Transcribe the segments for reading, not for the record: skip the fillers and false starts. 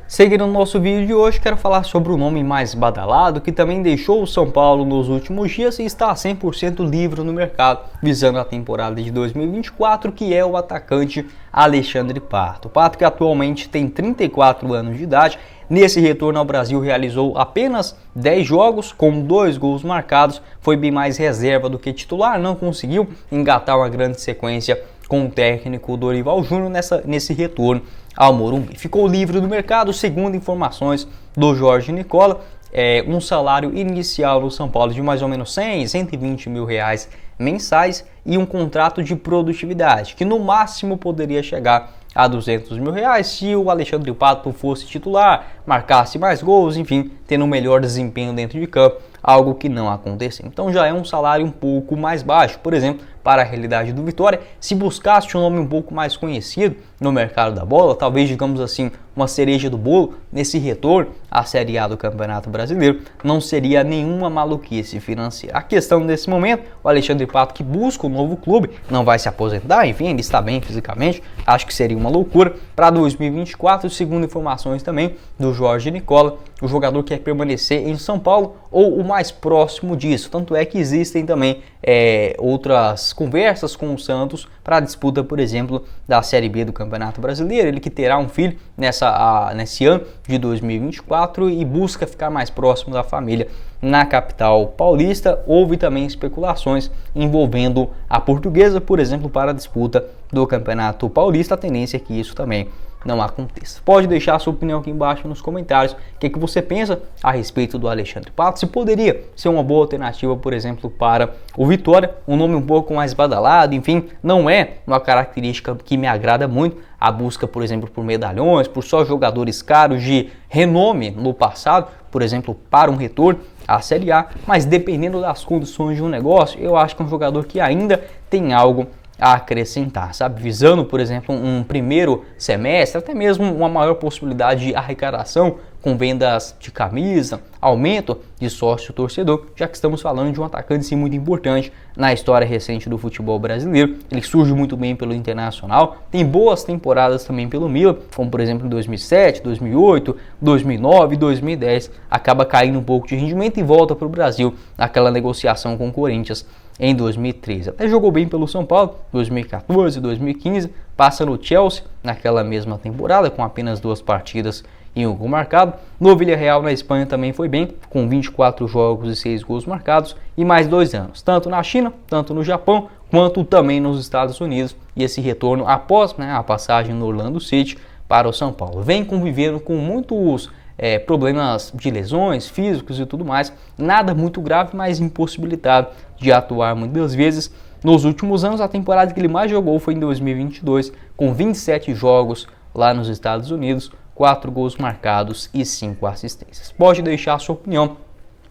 Seguindo no nosso vídeo de hoje, quero falar sobre o nome mais badalado que também deixou o São Paulo nos últimos dias e está 100% livre no mercado, visando a temporada de 2024, que é o atacante Alexandre Pato. O Pato, que atualmente tem 34 anos de idade, nesse retorno ao Brasil realizou apenas 10 jogos, com 2 gols marcados, foi bem mais reserva do que titular, não conseguiu engatar uma grande sequência com o técnico Dorival Júnior nesse retorno ao Morumbi. Ficou livre do mercado, segundo informações do Jorge Nicola, um salário inicial no São Paulo de mais ou menos 120 mil reais mensais e um contrato de produtividade, que no máximo poderia chegar a 200 mil reais se o Alexandre Pato fosse titular, marcasse mais gols, enfim, tendo um melhor desempenho dentro de campo, algo que não aconteceu. Então já é um salário um pouco mais baixo, por exemplo, para a realidade do Vitória. Se buscasse um nome um pouco mais conhecido no mercado da bola, talvez, digamos assim, uma cereja do bolo nesse retorno à Série A do Campeonato Brasileiro, não seria nenhuma maluquice financeira. A questão nesse momento, o Alexandre Pato, que busca um novo clube, não vai se aposentar, enfim, ele está bem fisicamente, acho que seria uma loucura. Para 2024, segundo informações também do Jorge Nicola, o jogador quer permanecer em São Paulo ou o mais próximo disso, tanto é que existem também outras conversas com o Santos para a disputa, por exemplo, da Série B do Campeonato Brasileiro. Ele que terá um filho nesse ano de 2024 e busca ficar mais próximo da família na capital paulista. Houve também especulações envolvendo a Portuguesa, por exemplo, para a disputa do Campeonato Paulista. A tendência é que isso também não aconteça. Pode deixar a sua opinião aqui embaixo nos comentários. O que você pensa a respeito do Alexandre Pato? Se poderia ser uma boa alternativa, por exemplo, para o Vitória, um nome um pouco mais badalado, enfim, não é uma característica que me agrada muito, a busca, por exemplo, por medalhões, por só jogadores caros de renome no passado, por exemplo, para um retorno à Série A, mas dependendo das condições de um negócio, eu acho que é um jogador que ainda tem algo a acrescentar, sabe? Visando, por exemplo, um primeiro semestre, até mesmo uma maior possibilidade de arrecadação com vendas de camisa, aumento de sócio-torcedor, já que estamos falando de um atacante sim, muito importante na história recente do futebol brasileiro. Ele surge muito bem pelo Internacional, tem boas temporadas também pelo Milan, como por exemplo em 2007, 2008, 2009 e 2010, acaba caindo um pouco de rendimento e volta para o Brasil naquela negociação com o Corinthians em 2013. Até jogou bem pelo São Paulo, 2014, 2015, passa no Chelsea naquela mesma temporada, com apenas 2 partidas e 1 gol marcado. No Villarreal na Espanha também foi bem, com 24 jogos e 6 gols marcados, e mais 2 anos, tanto na China, tanto no Japão, quanto também nos Estados Unidos, e esse retorno após a passagem no Orlando City para o São Paulo. Vem convivendo com muitos problemas de lesões físicos e tudo mais, nada muito grave, mas impossibilitado de atuar muitas vezes. Nos últimos anos, a temporada que ele mais jogou foi em 2022, com 27 jogos lá nos Estados Unidos, 4 gols marcados e 5 assistências. Pode deixar a sua opinião.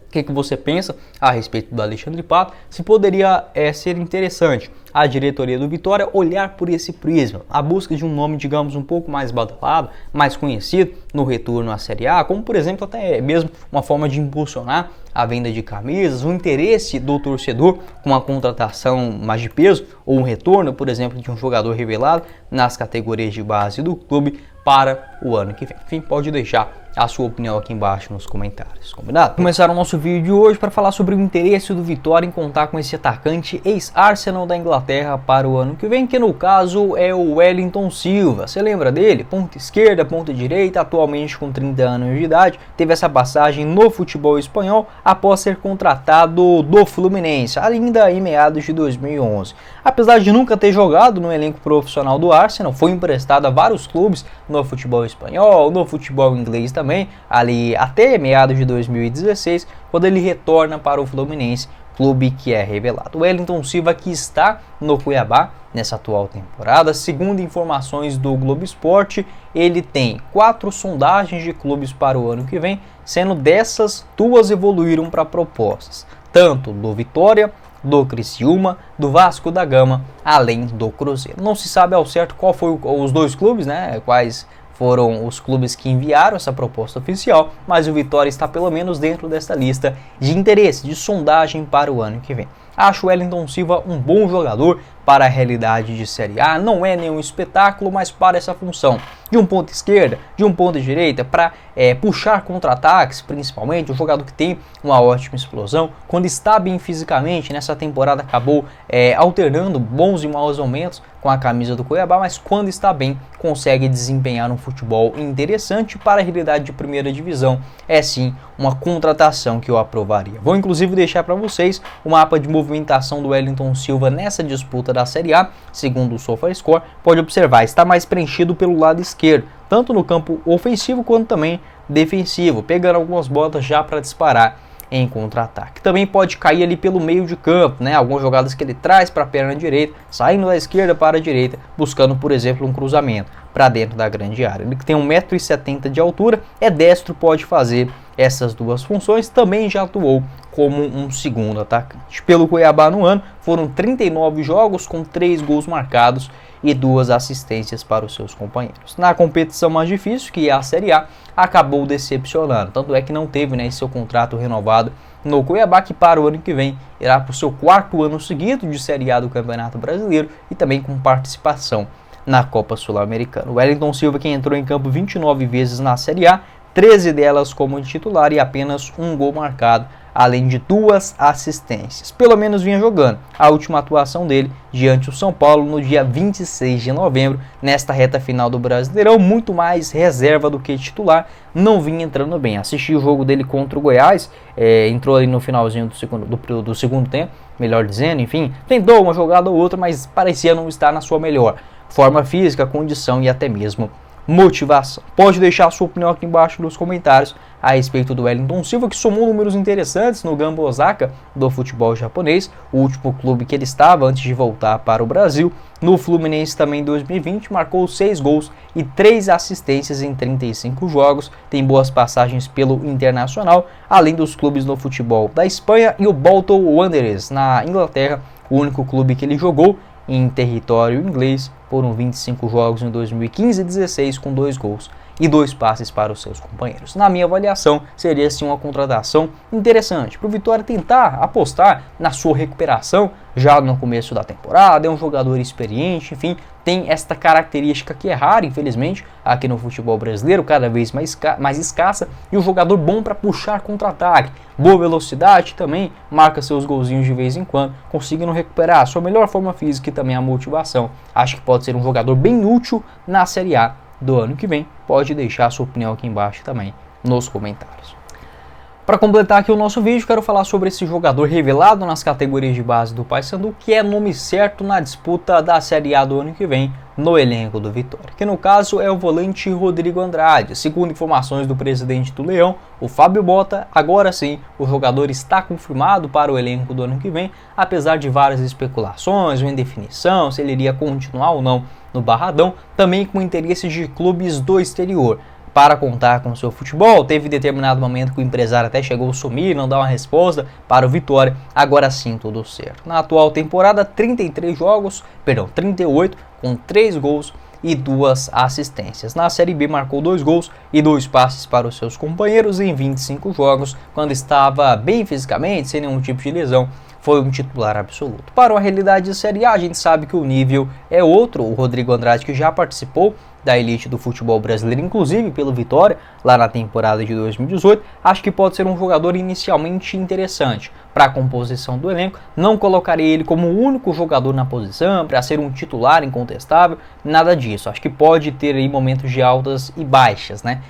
O que você pensa a respeito do Alexandre Pato? Se poderia ser interessante a diretoria do Vitória olhar por esse prisma, a busca de um nome, digamos, um pouco mais badalado, mais conhecido no retorno à Série A, como por exemplo até mesmo uma forma de impulsionar a venda de camisas, o interesse do torcedor com a contratação mais de peso ou um retorno, por exemplo, de um jogador revelado nas categorias de base do clube para o ano que vem. Enfim, pode deixar a sua opinião aqui embaixo nos comentários, combinado? Começar o nosso vídeo de hoje para falar sobre o interesse do Vitória em contar com esse atacante ex-Arsenal da Inglaterra para o ano que vem, que no caso é o Wellington Silva. Você lembra dele? Ponta esquerda, ponta direita, atualmente com 30 anos de idade, teve essa passagem no futebol espanhol após ser contratado do Fluminense, ainda em meados de 2011. Apesar de nunca ter jogado no elenco profissional do Arsenal, foi emprestado a vários clubes no futebol espanhol, no futebol inglês também, ali até meados de 2016, quando ele retorna para o Fluminense, clube que é revelado. O Wellington Silva, que está no Cuiabá nessa atual temporada, segundo informações do Globo Esporte, ele tem 4 sondagens de clubes para o ano que vem, sendo dessas 2 evoluíram para propostas, tanto do Vitória, do Criciúma, do Vasco da Gama, além do Cruzeiro. Não se sabe ao certo qual foi os 2 clubes, quais foram os clubes que enviaram essa proposta oficial, mas o Vitória está pelo menos dentro dessa lista de interesse, de sondagem para o ano que vem. Acho o Wellington Silva um bom jogador para a realidade de Série A, não é nenhum espetáculo, mas para essa função de um ponto esquerda, de um ponto direita, para puxar contra-ataques, principalmente, um jogador que tem uma ótima explosão, quando está bem fisicamente, nessa temporada acabou alternando bons e maus momentos com a camisa do Cuiabá, mas quando está bem, consegue desempenhar um futebol interessante para a realidade de primeira divisão. É sim uma contratação que eu aprovaria. Vou inclusive deixar para vocês o mapa de movimentação do Wellington Silva nessa disputa da Série A, segundo o SofaScore. Pode observar, está mais preenchido pelo lado esquerdo, tanto no campo ofensivo quanto também defensivo, pegando algumas bolas já para disparar em contra-ataque. Também pode cair ali pelo meio de campo, né? Algumas jogadas que ele traz para a perna direita, saindo da esquerda para a direita, buscando, por exemplo, um cruzamento para dentro da grande área. Ele que tem 1,70 m de altura, é destro, pode fazer essas duas funções, também já atuou como um segundo atacante. Pelo Cuiabá no ano, foram 39 jogos com 3 gols marcados e 2 assistências para os seus companheiros. Na competição mais difícil, que é a Série A, acabou decepcionando, tanto é que não teve seu contrato renovado no Cuiabá, que para o ano que vem irá para o seu 4º ano seguido de Série A do Campeonato Brasileiro e também com participação na Copa Sul-Americana. O Wellington Silva, que entrou em campo 29 vezes na Série A, 13 delas como titular e apenas um gol marcado, além de 2 assistências. Pelo menos vinha jogando. A última atuação dele diante do São Paulo no dia 26 de novembro, nesta reta final do Brasileirão, muito mais reserva do que titular, não vinha entrando bem. Assisti o jogo dele contra o Goiás, entrou ali no finalzinho do segundo tempo, melhor dizendo, enfim, tentou uma jogada ou outra, mas parecia não estar na sua melhor forma física, condição e até mesmo motivação. Pode deixar a sua opinião aqui embaixo nos comentários a respeito do Wellington Silva, que somou números interessantes no Gamba Osaka do futebol japonês, o último clube que ele estava antes de voltar para o Brasil. No Fluminense também em 2020, marcou 6 gols e 3 assistências em 35 jogos, tem boas passagens pelo Internacional, além dos clubes no futebol da Espanha e o Bolton Wanderers na Inglaterra, o único clube que ele jogou em território inglês. Foram 25 jogos em 2015 e 16 com 2 gols e 2 passes para os seus companheiros. Na minha avaliação, seria sim uma contratação interessante para o Vitória tentar apostar na sua recuperação já no começo da temporada. É um jogador experiente, enfim, tem esta característica que é rara, infelizmente, aqui no futebol brasileiro, cada vez mais escassa, e um jogador bom para puxar contra-ataque. Boa velocidade também, marca seus golzinhos de vez em quando, conseguindo recuperar a sua melhor forma física e também a motivação. Acho que pode ser um jogador bem útil na Série A do ano que vem. Pode deixar a sua opinião aqui embaixo também nos comentários. Para completar aqui o nosso vídeo, quero falar sobre esse jogador revelado nas categorias de base do Paysandu, que é nome certo na disputa da Série A do ano que vem no elenco do Vitória, que no caso é o volante Rodrigo Andrade. Segundo informações do presidente do Leão, o Fábio Bota, agora sim o jogador está confirmado para o elenco do ano que vem, apesar de várias especulações ou indefinição se ele iria continuar ou não no Barradão, também com interesse de clubes do exterior. Para contar com seu futebol, teve determinado momento que o empresário até chegou a sumir, não dar uma resposta para o Vitória, agora sim tudo certo. Na atual temporada, 38, com 3 gols e 2 assistências. Na Série B marcou 2 gols e 2 passes para os seus companheiros em 25 jogos, quando estava bem fisicamente, sem nenhum tipo de lesão. Foi um titular absoluto. Para a realidade de Série A, a gente sabe que o nível é outro. O Rodrigo Andrade, que já participou da elite do futebol brasileiro, inclusive pelo Vitória, lá na temporada de 2018, acho que pode ser um jogador inicialmente interessante para a composição do elenco. Não colocarei ele como o único jogador na posição, para ser um titular incontestável, nada disso. Acho que pode ter aí momentos de altas e baixas, né,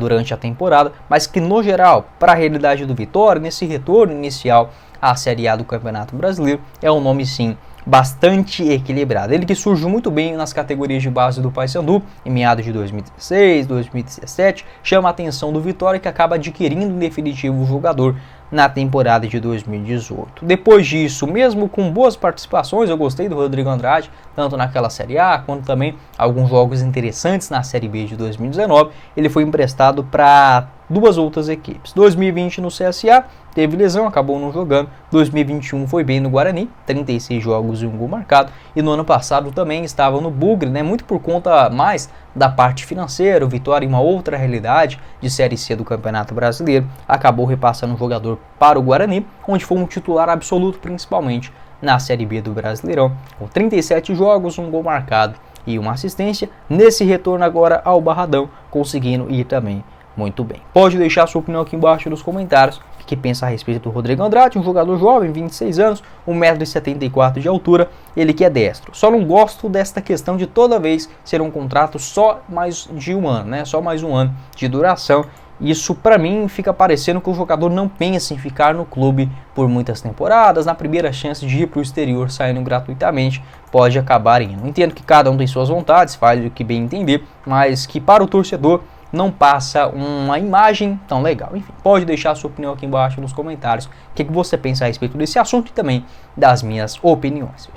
durante a temporada, mas que no geral, para a realidade do Vitória, nesse retorno inicial à Série A do Campeonato Brasileiro, é um nome sim bastante equilibrado. Ele que surgiu muito bem nas categorias de base do Paysandu em meados de 2016, 2017, chama a atenção do Vitória, que acaba adquirindo em definitivo o jogador na temporada de 2018. Depois disso, mesmo com boas participações, eu gostei do Rodrigo Andrade, tanto naquela Série A, quanto também alguns jogos interessantes na Série B de 2019, ele foi emprestado para duas outras equipes. 2020 no CSA, teve lesão, acabou não jogando. 2021 foi bem no Guarani, 36 jogos e 1 gol marcado. E no ano passado também estava no Bugre, né? Muito por conta mais da parte financeira, o Vitória em uma outra realidade de Série C do Campeonato Brasileiro, acabou repassando o jogador para o Guarani, onde foi um titular absoluto, principalmente na Série B do Brasileirão, com 37 jogos, 1 gol marcado e uma assistência. Nesse retorno agora ao Barradão, conseguindo ir também muito bem. Pode deixar sua opinião aqui embaixo nos comentários. O que pensa a respeito do Rodrigo Andrade, um jogador jovem, 26 anos, 1,74 m de altura, ele que é destro. Só não gosto desta questão de toda vez ser um contrato só mais de um ano, né? Só mais um ano de duração. Isso para mim fica parecendo que o jogador não pensa em ficar no clube por muitas temporadas. Na primeira chance de ir para o exterior saindo gratuitamente, pode acabar indo. Entendo que cada um tem suas vontades, faz o que bem entender, mas que para o torcedor não passa uma imagem tão legal. Enfim, pode deixar a sua opinião aqui embaixo nos comentários. O que você pensa a respeito desse assunto e também das minhas opiniões.